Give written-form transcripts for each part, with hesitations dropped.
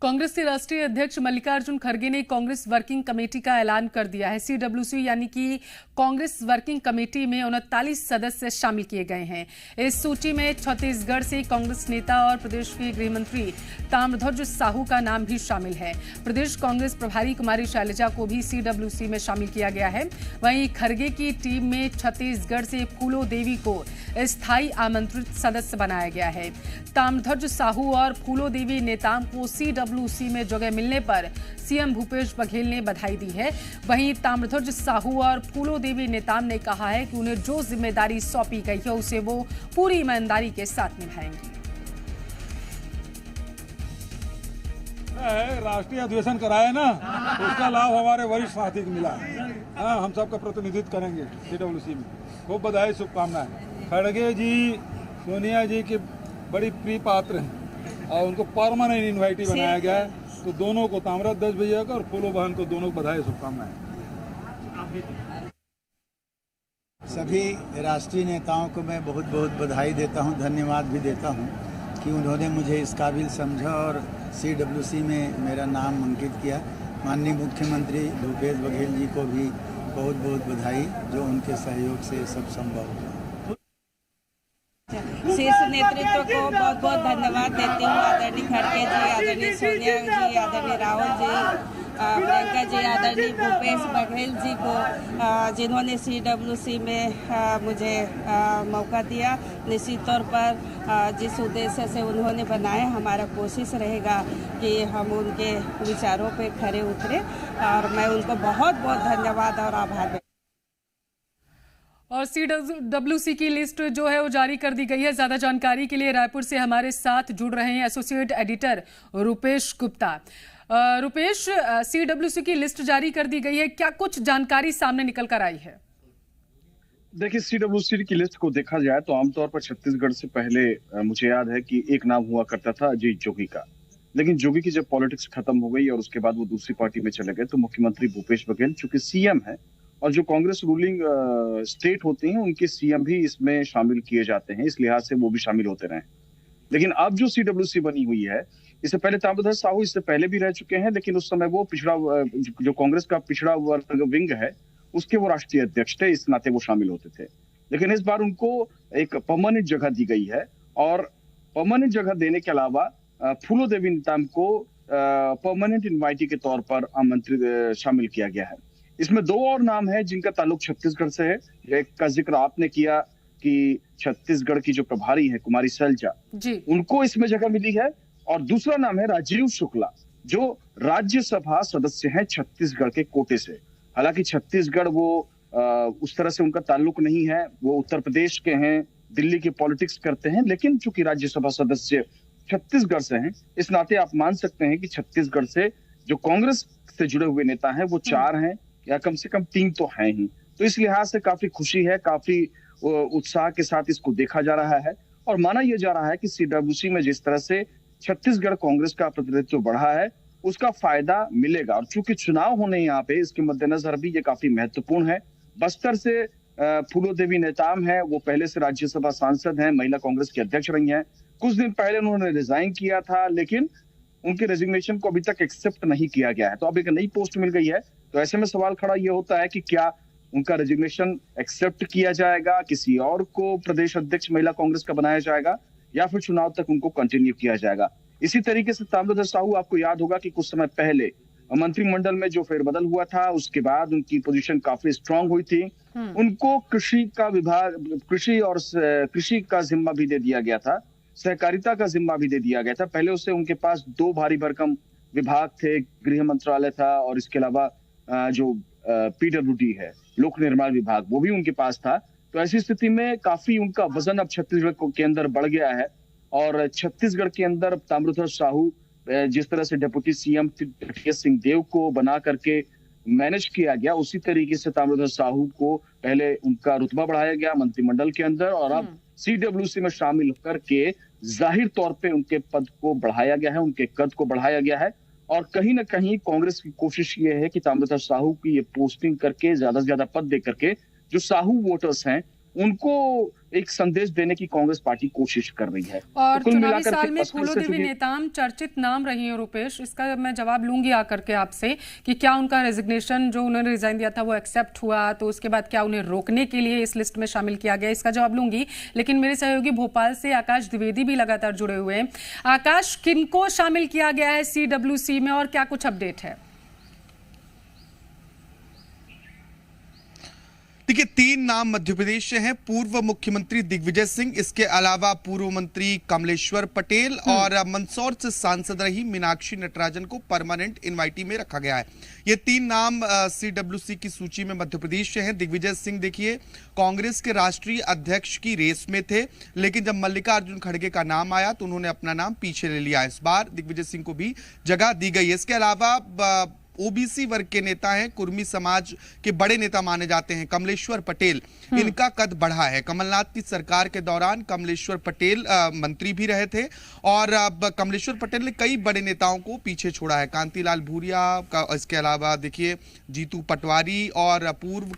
कांग्रेस के राष्ट्रीय अध्यक्ष मल्लिकार्जुन खड़गे ने कांग्रेस वर्किंग कमेटी का ऐलान कर दिया है। सीडब्ल्यूसी यानी कि कांग्रेस वर्किंग कमेटी में 39 सदस्य शामिल किए गए हैं। इस सूची में छत्तीसगढ़ से कांग्रेस नेता और प्रदेश के गृह मंत्री ताम्रध्वज साहू का नाम भी शामिल है। प्रदेश कांग्रेस प्रभारी कुमारी शैलजा को भी सीडब्ल्यूसी में शामिल किया गया है। वहीं खड़गे की टीम में छत्तीसगढ़ से फूलो देवी को स्थायी आमंत्रित सदस्य बनाया गया है। ताम्रध्वज साहू और फूलो देवी नेताम को सीडब्ल्यूसी में जगह मिलने पर सीएम भूपेश बघेल ने बधाई दी है। वहीं ताम्रध्वज साहू और फूलो देवी नेताम ने कहा है कि उन्हें जो जिम्मेदारी सौंपी गई है उसे वो पूरी ईमानदारी के साथ निभाएंगी। राष्ट्रीय अधिवेशन कराया ना, उसका लाभ हमारे वरिष्ठ साथी को मिला। हाँ, हम सबका प्रतिनिधित्व करेंगे सीडब्ल्यूसी में। खूब बधाई, शुभकामनाएं। खड़गे जी सोनिया जी के बड़ी प्रिय पात्र हैं और उनको परमानेंट इन्वाइटी बनाया गया है। तो दोनों को, ताम्रध्वज भैया को और फूलो बहन को, दोनों को बधाई, शुभकामनाएं। सभी राष्ट्रीय नेताओं को मैं बहुत बहुत बधाई देता हूं, धन्यवाद भी देता हूं कि उन्होंने मुझे इस काबिल समझा और सीडब्ल्यूसी में मेरा नाम अंकित किया। माननीय मुख्यमंत्री भूपेश बघेल जी को भी बहुत बहुत बधाई, जो उनके सहयोग से सब संभव हुआ। शीर्ष नेतृत्व को बहुत बहुत धन्यवाद देती हूँ। आदरणीय खड़गे जी, आदरणीय सोनिया जी, आदरणीय राहुल जी, प्रियंका जी, आदरणीय भूपेश बघेल जी को, जिन्होंने सीडब्ल्यूसी में मुझे मौका दिया। निश्चित तौर पर जिस उद्देश्य से उन्होंने बनाया, हमारा कोशिश रहेगा कि हम उनके विचारों पे खरे उतरे और मैं उनको बहुत बहुत धन्यवाद और आभार। और सीडब्ल्यूसी की लिस्ट जो है वो जारी कर दी गई है। ज्यादा जानकारी के लिए रायपुर से हमारे साथ जुड़ रहे हैं associate editor Rupesh Gupta. Rupesh, CWC की लिस्ट जारी कर दी गई है, क्या कुछ जानकारी सामने निकल कर आई है? देखिए, सीडब्ल्यूसी की लिस्ट को देखा जाए तो आमतौर पर छत्तीसगढ़ से पहले मुझे याद है कि एक नाम हुआ करता था अजय जोगी का। लेकिन जोगी की जब पॉलिटिक्स खत्म हो गई और उसके बाद वो दूसरी पार्टी में चले गए, तो मुख्यमंत्री भूपेश बघेल चूंकि सीएम है और जो कांग्रेस रूलिंग स्टेट होती हैं उनके सीएम भी इसमें शामिल किए जाते हैं, इस लिहाज से वो भी शामिल होते रहे। लेकिन अब जो सीडब्ल्यूसी बनी हुई है, इससे पहले ताम्रध्वज साहू इससे पहले भी रह चुके हैं, लेकिन उस समय वो पिछड़ा, जो कांग्रेस का पिछड़ा वर्ग विंग है उसके वो राष्ट्रीय अध्यक्ष थे, इस नाते वो शामिल होते थे। लेकिन इस बार उनको एक परमानेंट जगह दी गई है और परमानेंट जगह देने के अलावा फूलो देवी नेताम को परमानेंट इन्वाइटी के तौर पर आमंत्रित शामिल किया गया है। इसमें दो और नाम है जिनका ताल्लुक छत्तीसगढ़ से है। एक का जिक्र आपने किया कि छत्तीसगढ़ की जो प्रभारी है कुमारी शैलजा, उनको इसमें जगह मिली है। और दूसरा नाम है राजीव शुक्ला, जो राज्यसभा सदस्य हैं छत्तीसगढ़ के कोटे से। हालांकि छत्तीसगढ़ वो उस तरह से उनका ताल्लुक नहीं है, वो उत्तर प्रदेश के हैं, दिल्ली की पॉलिटिक्स करते हैं, लेकिन चूंकि राज्यसभा सदस्य छत्तीसगढ़ से हैं, इस नाते आप मान सकते हैं कि छत्तीसगढ़ से जो कांग्रेस से जुड़े हुए नेता हैं वो 4 हैं या कम से कम 3 तो हैं ही। तो इस लिहाज से काफी खुशी है, काफी उत्साह के साथ इसको देखा जा रहा है और माना यह जा रहा है कि सीडब्ल्यूसी में जिस तरह से छत्तीसगढ़ कांग्रेस का प्रतिनिधित्व बढ़ा है उसका फायदा मिलेगा। और चूंकि चुनाव होने यहाँ पे, इसके मद्देनजर भी ये काफी महत्वपूर्ण है। बस्तर से फूलो देवी नेताम है, वो पहले से राज्यसभा सांसद हैं, महिला कांग्रेस की अध्यक्ष रही हैं। कुछ दिन पहले उन्होंने रिजाइन किया था, लेकिन उनके रेजिग्नेशन को अभी तक एक्सेप्ट नहीं किया गया है। तो अब एक नई पोस्ट मिल गई है, तो ऐसे में सवाल खड़ा ये होता है कि क्या उनका रेजिग्नेशन एक्सेप्ट किया जाएगा, किसी और को प्रदेश अध्यक्ष महिला कांग्रेस का बनाया जाएगा, या फिर चुनाव तक उनको कंटिन्यू किया जाएगा। इसी तरीके से ताम्रध्वज साहू, आपको याद होगा कि कुछ समय पहले मंत्रिमंडल में जो फेरबदल हुआ था उसके बाद उनकी पोजीशन काफी स्ट्रांग हुई थी। उनको कृषि का विभाग, कृषि का जिम्मा भी दे दिया गया था, सहकारिता का जिम्मा भी दे दिया गया था। पहले उससे उनके पास 2 भारी भरकम विभाग थे, गृह मंत्रालय था और इसके अलावा जो पीडब्ल्यूडी है, लोक निर्माण विभाग, वो भी उनके पास था। तो ऐसी स्थिति में काफी उनका वजन अब छत्तीसगढ़ के अंदर बढ़ गया है और छत्तीसगढ़ के अंदर ताम्रध्वज साहू जिस तरह से डिप्टी सीएम टीएस सिंहदेव को बना करके मैनेज किया गया, उसी तरीके से ताम्रध्वज साहू को पहले उनका रुतबा बढ़ाया गया मंत्रिमंडल के अंदर और अब सीडब्ल्यूसी में शामिल करके जाहिर तौर पे उनके पद को बढ़ाया गया है, उनके कद को बढ़ाया गया है। और कहीं ना कहीं कांग्रेस की कोशिश ये है कि ताम्रध्वज साहू की ये पोस्टिंग करके ज्यादा से ज्यादा पद दे करके जो साहू वोटर्स हैं उनको एक संदेश देने की कांग्रेस पार्टी कोशिश कर रही है। और तो कुल चुनावी मिलाकर साल के में फूलो देवी नेताम चर्चित नाम रही है रुपेश, इसका मैं जवाब लूंगी आकर के आपसे कि क्या उनका रेजिग्नेशन जो उन्होंने रिजाइन दिया था वो एक्सेप्ट हुआ, तो उसके बाद क्या उन्हें रोकने के लिए इस लिस्ट में शामिल किया गया, इसका जवाब लूंगी। लेकिन मेरे सहयोगी भोपाल से आकाश द्विवेदी भी लगातार जुड़े हुए हैं। आकाश, किनको शामिल किया गया है CWC में और क्या कुछ अपडेट है? देखिए, 3 नाम मध्य प्रदेश से हैं। पूर्व मुख्यमंत्री दिग्विजय सिंह, इसके अलावा पूर्व मंत्री कमलेश्वर पटेल और मंदसौर से सांसद रही मीनाक्षी नटराजन को परमानेंट इनवाइटी में रखा गया है। ये 3 नाम CWC की सूची में मध्य प्रदेश से हैं। दिग्विजय सिंह देखिए कांग्रेस के राष्ट्रीय अध्यक्ष की रेस में थे, लेकिन जब मल्लिकार्जुन खड़गे का नाम आया तो उन्होंने अपना नाम पीछे ले लिया। इस बार दिग्विजय सिंह को भी जगह दी गई है। इसके अलावा ओबीसी वर्ग के नेता हैं, कुर्मी समाज के बड़े नेता माने जाते हैं कमलेश्वर पटेल, इनका कद बढ़ा है। कमलनाथ की सरकार के दौरान कमलेश्वर पटेल मंत्री भी रहे थे और अब कमलेश्वर पटेल ने कई बड़े नेताओं को पीछे छोड़ा है। कांतिलाल भूरिया का, इसके अलावा देखिए जीतू पटवारी और पूर्व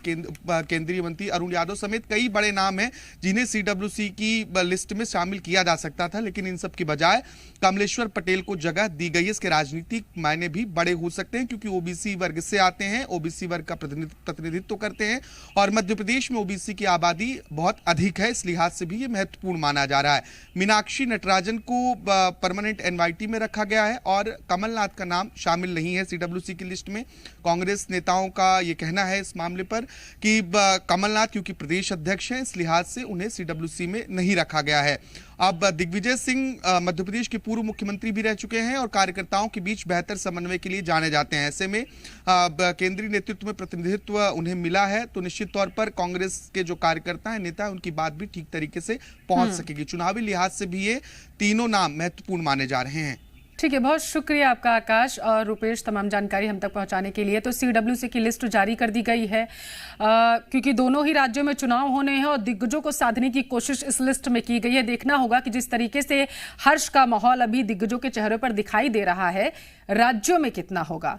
केंद्रीय मंत्री अरुण यादव समेत कई बड़े नाम हैं जिन्हें CWC की लिस्ट में शामिल किया जा सकता था, लेकिन इन सब की बजाय कमलेश्वर पटेल को जगह दी गई है। इसके राजनीतिक मायने भी बड़े हो सकते हैं क्योंकि ओबीसी वर्ग से आते हैं, ओबीसी वर्ग का प्रतिनिधित्व करते हैं और मध्य प्रदेश में ओबीसी की आबादी बहुत अधिक है, इस लिहाज से भी ये महत्वपूर्ण माना जा रहा है। मीनाक्षी नटराजन को परमानेंट एनवाईटी में रखा गया है और कमलनाथ का नाम शामिल नहीं है CWC की लिस्ट में। कांग्रेस नेताओं का ये कहना है इस मामले पर कि कमलनाथ क्योंकि प्रदेश अध्यक्ष हैं, इस लिहाज से उन्हें CWC में नहीं रखा गया है। अब दिग्विजय सिंह मध्य प्रदेश के पूर्व मुख्यमंत्री भी रह चुके हैं और कार्यकर्ताओं के बीच बेहतर समन्वय के लिए जाने जाते हैं। ऐसे में केंद्रीय नेतृत्व में प्रतिनिधित्व उन्हें मिला है तो निश्चित तौर पर कांग्रेस के जो कार्यकर्ता हैं, नेता, उनकी बात भी ठीक तरीके से पहुंच सकेगी। चुनावी लिहाज से भी ये तीनों नाम महत्वपूर्ण माने जा रहे हैं। ठीक है, बहुत शुक्रिया आपका आकाश और रुपेश तमाम जानकारी हम तक पहुंचाने के लिए। तो CWC की लिस्ट जारी कर दी गई है क्योंकि दोनों ही राज्यों में चुनाव होने हैं और दिग्गजों को साधने की कोशिश इस लिस्ट में की गई है। देखना होगा कि जिस तरीके से हर्ष का माहौल अभी दिग्गजों के चेहरे पर दिखाई दे रहा है, राज्यों में कितना होगा।